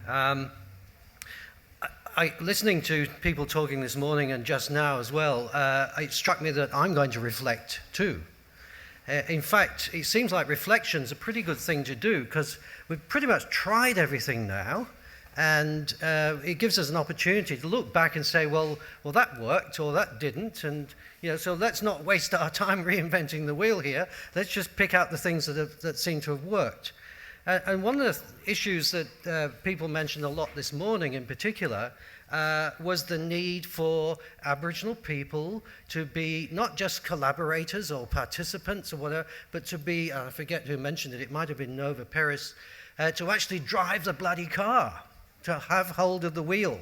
Um, listening to people talking this morning and just now as well, it struck me that I'm going to reflect too. In fact, it seems like reflection's a pretty good thing to do because we've pretty much tried everything now, and it gives us an opportunity to look back and say, well, that worked or that didn't, and so let's not waste our time reinventing the wheel here. Let's just pick out the things that seem to have worked. And one of the issues that people mentioned a lot this morning in particular was the need for Aboriginal people to be not just collaborators or participants or whatever, but to be, I forget who mentioned it, it might have been Nova Peris, to actually drive the bloody car, to have hold of the wheel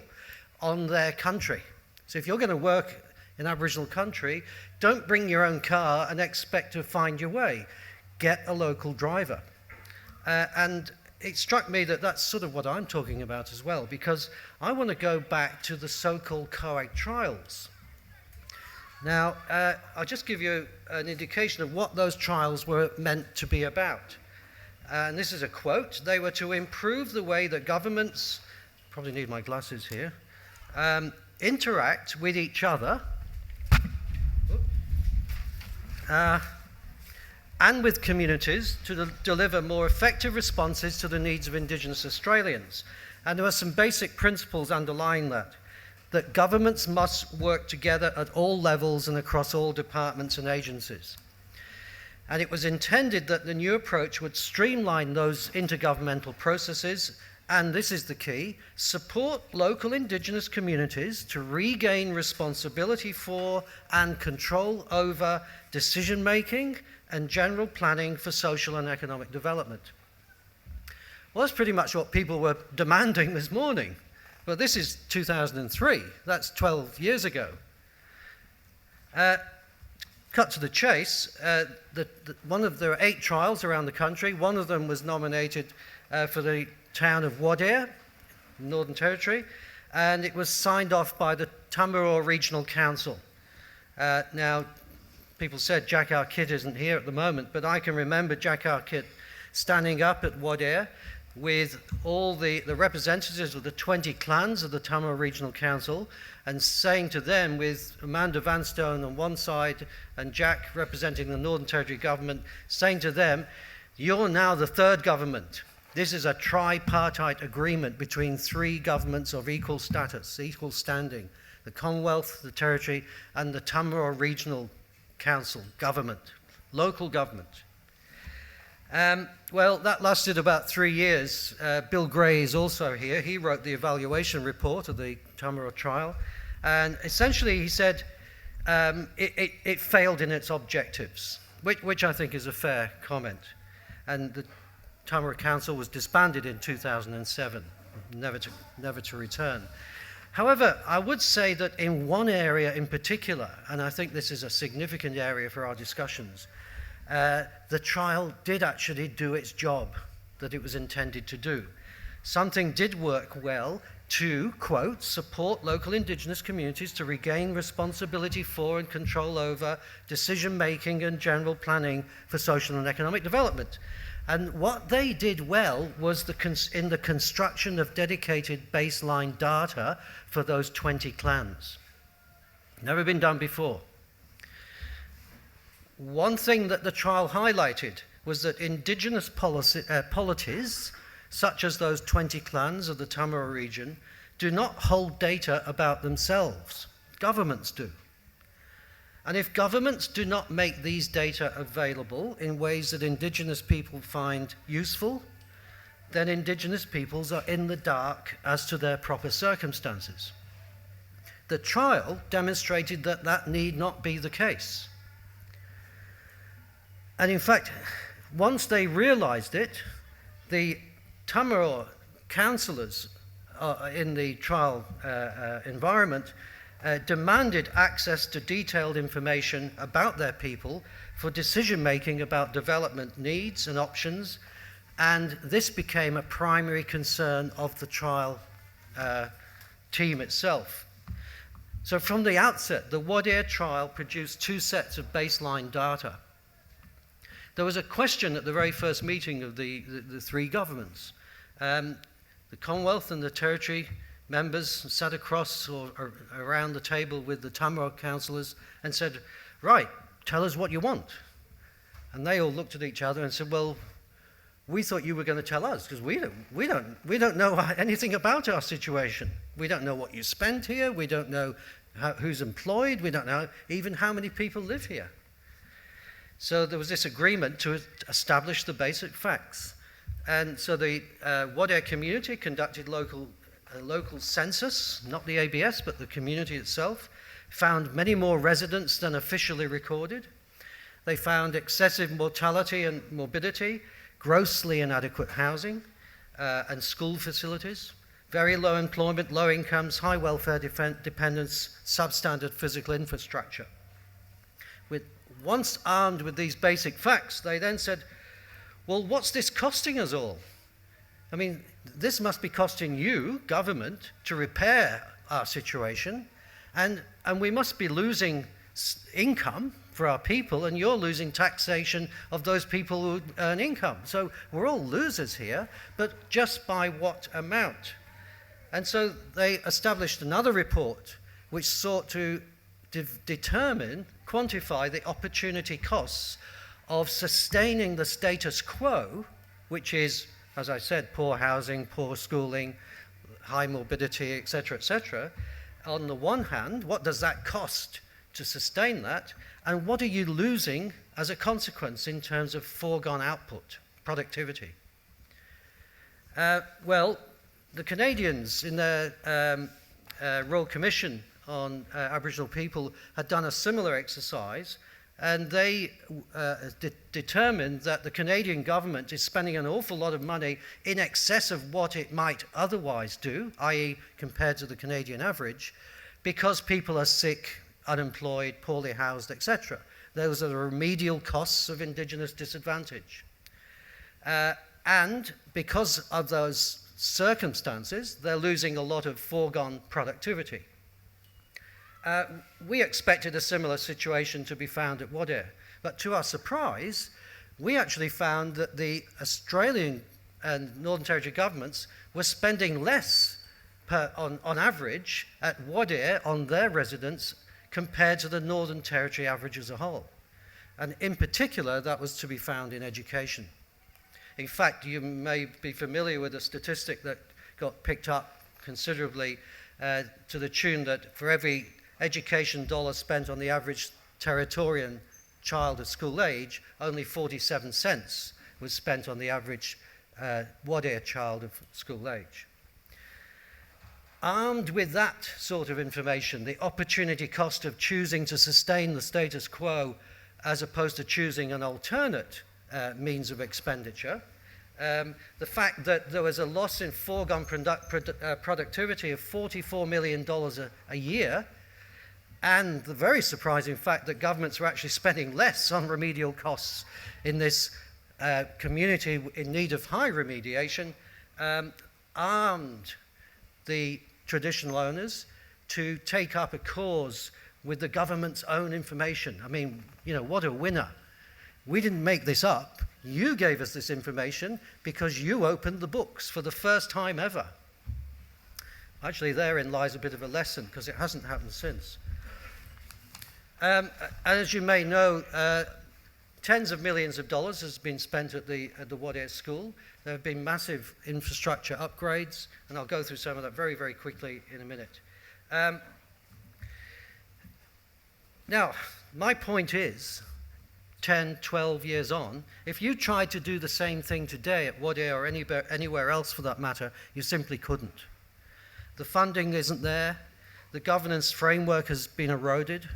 on their country. So if you're going to work in Aboriginal country, don't bring your own car and expect to find your way. Get a local driver. And it struck me that that's sort of what I'm talking about as well, because I want to go back to the so-called COAG trials. Now, I'll just give you an indication of what those trials were meant to be about. And this is a quote. They were to improve the way that governments, probably need my glasses here, interact with each other and with communities to deliver more effective responses to the needs of Indigenous Australians. And there are some basic principles underlying that governments must work together at all levels and across all departments and agencies. And it was intended that the new approach would streamline those intergovernmental processes, and this is the key, support local Indigenous communities to regain responsibility for and control over decision-making and general planning for social and economic development. Well, that's pretty much what people were demanding this morning. But this is 2003. That's 12 years ago. Cut to the chase, there are 8 trials around the country. One of them was nominated for the town of Wadeye, Northern Territory, and it was signed off by the Tamarua Regional Council. Now, people said Jack Arkit isn't here at the moment, but I can remember Jack Arkit standing up at Wadeye with all the representatives of the 20 clans of the Tamarua Regional Council and saying to them, with Amanda Vanstone on one side and Jack representing the Northern Territory government, saying to them, you're now the third government. This is a tripartite agreement between 3 governments of equal status, equal standing, the Commonwealth, the Territory, and the Tamarua Regional Council, government, local government. Well, that lasted about 3 years. Bill Gray is also here. He wrote the evaluation report of the Tamarua trial, and essentially he said it failed in its objectives, which I think is a fair comment. And the Tamarua Council was disbanded in 2007, never to return. However, I would say that in one area in particular, and I think this is a significant area for our discussions, the trial did actually do its job that it was intended to do. Something did work well to, quote, support local Indigenous communities to regain responsibility for and control over decision-making and general planning for social and economic development. And what they did well was in the construction of dedicated baseline data for those 20 clans. Never been done before. One thing that the trial highlighted was that Indigenous polities, such as those 20 clans of the Tamarua region, do not hold data about themselves. Governments do. And if governments do not make these data available in ways that Indigenous people find useful, then Indigenous peoples are in the dark as to their proper circumstances. The trial demonstrated that that need not be the case. And in fact, once they realized it, the Tamarua councillors in the trial environment demanded access to detailed information about their people for decision-making about development needs and options, and this became a primary concern of the trial team itself. So from the outset, the Wadeye trial produced 2 sets of baseline data. There was a question at the very first meeting of the 3 governments. The Commonwealth and the Territory members sat across or around the table with the Tamworth councillors and said, right, tell us what you want. And they all looked at each other and said, well, we thought you were going to tell us, because we don't know anything about our situation. We don't know what you spent here. We don't know who's employed. We don't know even how many people live here. So there was this agreement to establish the basic facts. And so the Wadeye community conducted a local census, not the ABS, but the community itself, found many more residents than officially recorded. They found excessive mortality and morbidity, grossly inadequate housing and school facilities, very low employment, low incomes, high welfare dependence, substandard physical infrastructure. Once armed with these basic facts, they then said, well, what's this costing us all? I mean, this must be costing you, government, to repair our situation, and we must be losing income for our people, and you're losing taxation of those people who earn income. So we're all losers here, but just by what amount? And so they established another report which sought to determine, quantify the opportunity costs of sustaining the status quo, which is, as I said, poor housing, poor schooling, high morbidity, etc., on the one hand, what does that cost to sustain that? And what are you losing as a consequence in terms of foregone output, productivity? Well, the Canadians in their Royal Commission on Aboriginal people had done a similar exercise, and they determined that the Canadian government is spending an awful lot of money in excess of what it might otherwise do, i.e. compared to the Canadian average, because people are sick, unemployed, poorly housed, etc. Those are the remedial costs of Indigenous disadvantage. And because of those circumstances, they're losing a lot of foregone productivity. We expected a similar situation to be found at Wadeye, but to our surprise, we actually found that the Australian and Northern Territory governments were spending less on average at Wadeye on their residents compared to the Northern Territory average as a whole. And in particular, that was to be found in education. In fact, you may be familiar with a statistic that got picked up considerably to the tune that for every education dollar spent on the average Territorian child of school age, only 47 cents was spent on the average Wadeye child of school age. Armed with that sort of information, the opportunity cost of choosing to sustain the status quo as opposed to choosing an alternate means of expenditure, the fact that there was a loss in foregone productivity of $44 million a year, and the very surprising fact that governments were actually spending less on remedial costs in this community in need of high remediation, armed the traditional owners to take up a cause with the government's own information. I mean, you know, what a winner. We didn't make this up. You gave us this information because you opened the books for the first time ever. Actually, therein lies a bit of a lesson, because it hasn't happened since. As you may know, tens of millions of dollars has been spent at the Wadeye School. There have been massive infrastructure upgrades, and I'll go through some of that very, very quickly in a minute. Now, my point is, 10, 12 years on, if you tried to do the same thing today at Wadeye or anywhere else for that matter, you simply couldn't. The funding isn't there, the governance framework has been eroded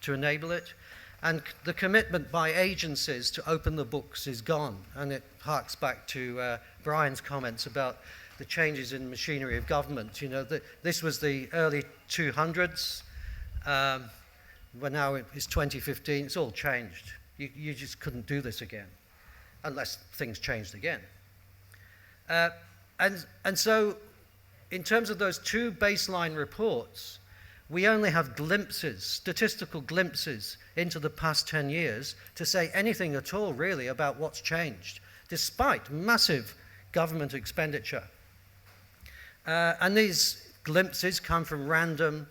to enable it, and the commitment by agencies to open the books is gone. And it harks back to Brian's comments about the changes in machinery of government. You know, this was the early 200s, but now it's 2015, it's all changed. You just couldn't do this again, unless things changed again. And so, in terms of those two baseline reports, we only have glimpses, statistical glimpses, into the past 10 years to say anything at all, really, about what's changed, despite massive government expenditure. And these glimpses come from random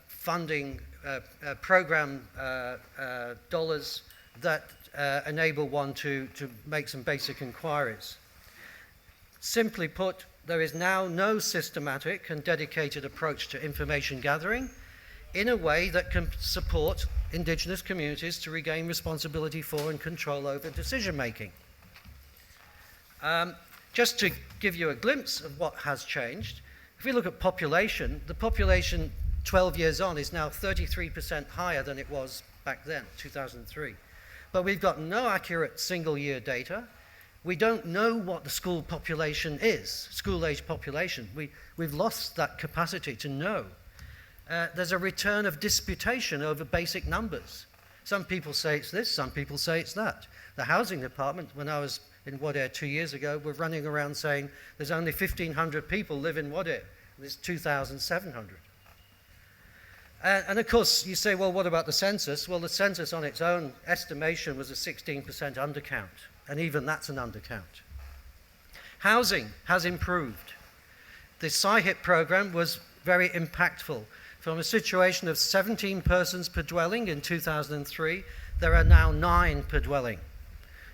funding program dollars that enable one to make some basic inquiries. Simply put, there is now no systematic and dedicated approach to information gathering in a way that can support Indigenous communities to regain responsibility for and control over decision making. Just to give you a glimpse of what has changed, if we look at population, the population 12 years on is now 33% higher than it was back then, 2003. But we've got no accurate single-year data. We don't know what the school population is, school-age population. We've lost that capacity to know. There's a return of disputation over basic numbers. Some people say it's this, some people say it's that. The housing department, when I was in Wadeye 2 years ago, were running around saying there's only 1,500 people live in Wadeye. There's 2,700. And of course, you say, well, what about the census? Well, the census on its own estimation was a 16% undercount, and even that's an undercount. Housing has improved. The SciHIP program was very impactful. From a situation of 17 persons per dwelling in 2003, there are now 9 per dwelling.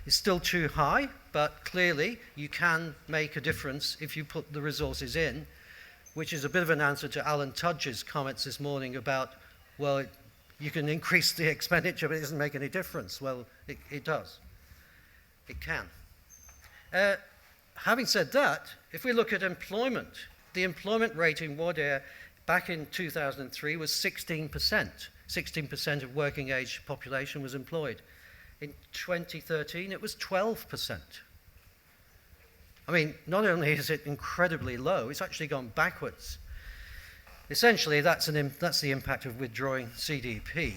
It's still too high, but clearly you can make a difference if you put the resources in, which is a bit of an answer to Alan Tudge's comments this morning about, well, you can increase the expenditure, but it doesn't make any difference. Well, it does. It can. Having said that, if we look at employment, the employment rate in Wadeye back in 2003 was 16%. 16% of working age population was employed. In 2013, it was 12%. I mean, not only is it incredibly low, it's actually gone backwards. Essentially, that's the impact of withdrawing CDP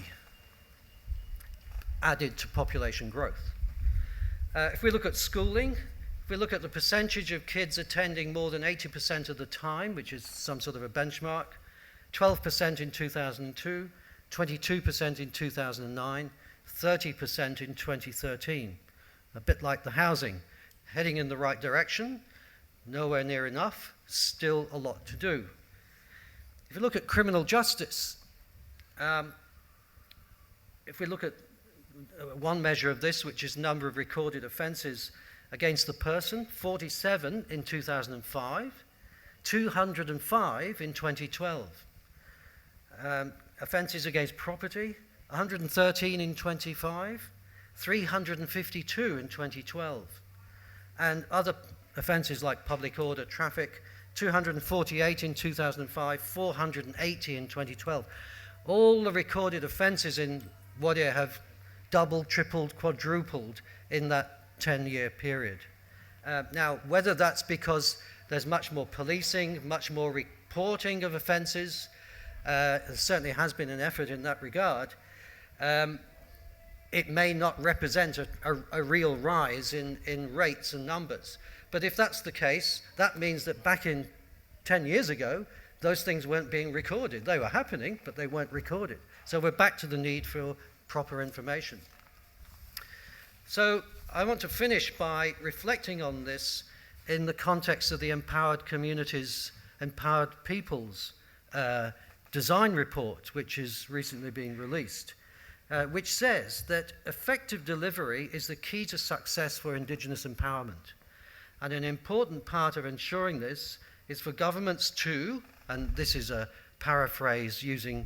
added to population growth. If we look at schooling, if we look at the percentage of kids attending more than 80% of the time, which is some sort of a benchmark, 12% in 2002, 22% in 2009, 30% in 2013. A bit like the housing, heading in the right direction, nowhere near enough, still a lot to do. If you look at criminal justice, if we look at one measure of this, which is number of recorded offences against the person, 47 in 2005, 205 in 2012. Offences against property, 113 in 25, 352 in 2012. And other offences like public order, traffic, 248 in 2005, 480 in 2012. All the recorded offences in Wadeye have doubled, tripled, quadrupled in that 10-year period. Now, whether that's because there's much more policing, much more reporting of offences, there certainly has been an effort in that regard, it may not represent a real rise in rates and numbers. But if that's the case, that means that back in 10 years ago, those things weren't being recorded. They were happening, but they weren't recorded. So we're back to the need for proper information. So I want to finish by reflecting on this in the context of the Empowered Communities, Empowered Peoples design report, which is recently being released, which says that effective delivery is the key to success for Indigenous empowerment. And an important part of ensuring this is for governments to, and this is a paraphrase using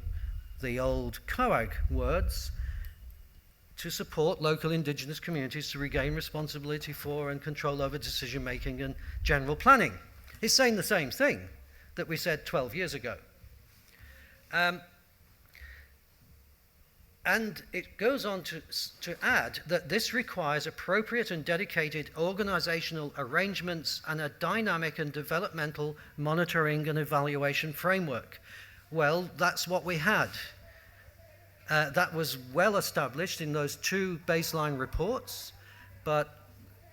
the old COAG words, to support local Indigenous communities to regain responsibility for and control over decision making and general planning. It's saying the same thing that we said 12 years ago. And it goes on to add that this requires appropriate and dedicated organizational arrangements and a dynamic and developmental monitoring and evaluation framework. Well, that's what we had. That was well established in those 2 baseline reports, but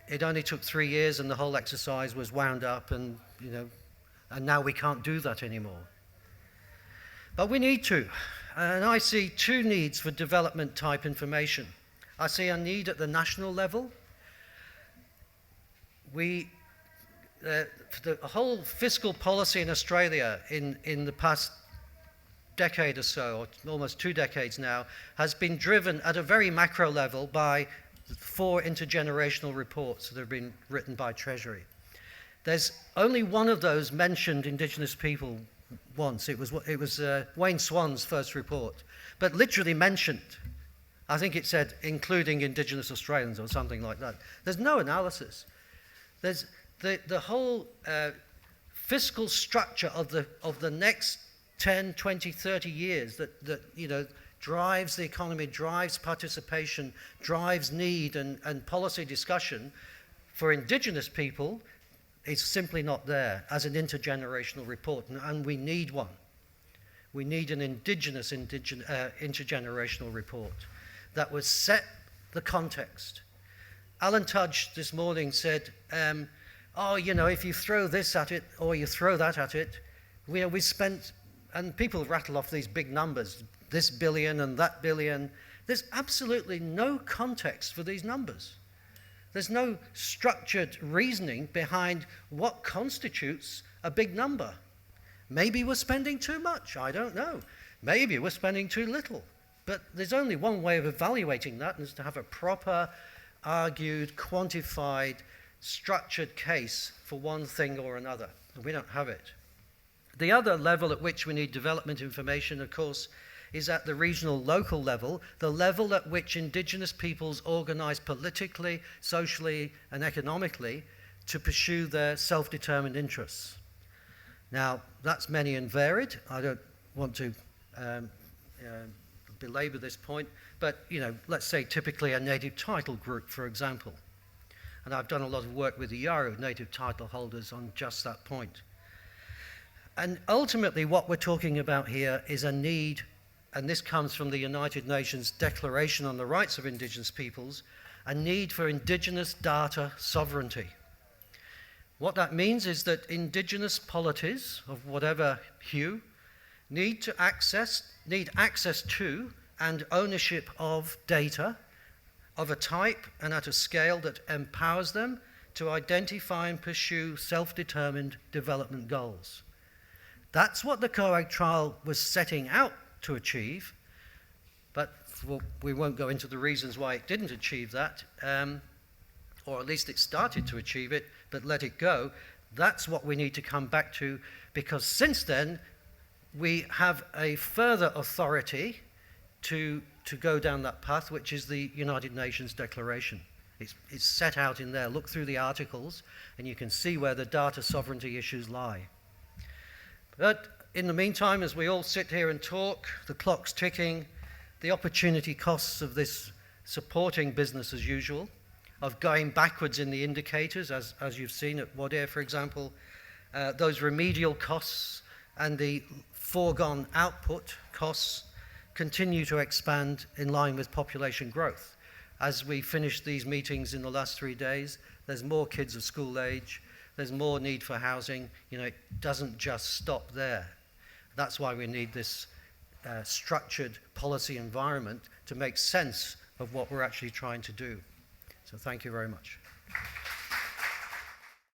it only took 3 years and the whole exercise was wound up, and now we can't do that anymore. But we need to. And I see 2 needs for development type information. I see a need at the national level. the whole fiscal policy in Australia in the past decade or so, or almost 2 decades now, has been driven at a very macro level by 4 intergenerational reports that have been written by Treasury. There's only one of those mentioned Indigenous people once. It was Wayne Swan's first report, but literally mentioned. I think it said including Indigenous Australians or something like that. There's no analysis. There's the whole fiscal structure of the next 10, 20, 30 years that drives the economy, drives participation, drives need and policy discussion for Indigenous people is simply not there as an intergenerational report, and we need one. We need an Indigenous intergenerational report that would set the context. Alan Tudge this morning said, if you throw this at it or you throw that at it, we spent, and people rattle off these big numbers, this billion and that billion. There's absolutely no context for these numbers. There's no structured reasoning behind what constitutes a big number. Maybe we're spending too much, I don't know. Maybe we're spending too little. But there's only one way of evaluating that, and it's to have a proper, argued, quantified, structured case for one thing or another. And we don't have it. The other level at which we need development information, of course, is at the regional local level, the level at which Indigenous peoples organise politically, socially and economically to pursue their self-determined interests. Now, that's many and varied. I don't want to belabor this point, but let's say typically a native title group, for example. And I've done a lot of work with the Yawuru native title holders on just that point. And ultimately what we're talking about here is a need, and this comes from the United Nations Declaration on the Rights of Indigenous Peoples, a need for Indigenous data sovereignty. What that means is that Indigenous polities of whatever hue need access to and ownership of data of a type and at a scale that empowers them to identify and pursue self-determined development goals. That's what the COAG trial was setting out to achieve, but we won't go into the reasons why it didn't achieve that, or at least it started to achieve it, but let it go. That's what we need to come back to, because since then, we have a further authority to go down that path, which is the United Nations Declaration. It's set out in there. Look through the articles, and you can see where the data sovereignty issues lie. But in the meantime, as we all sit here and talk, the clock's ticking, the opportunity costs of this supporting business as usual, of going backwards in the indicators, as you've seen at Wadea, for example, those remedial costs and the foregone output costs continue to expand in line with population growth. As we finish these meetings in the last 3 days, there's more kids of school age, there's more need for housing. It doesn't just stop there. That's why we need this structured policy environment to make sense of what we're actually trying to do. So thank you very much.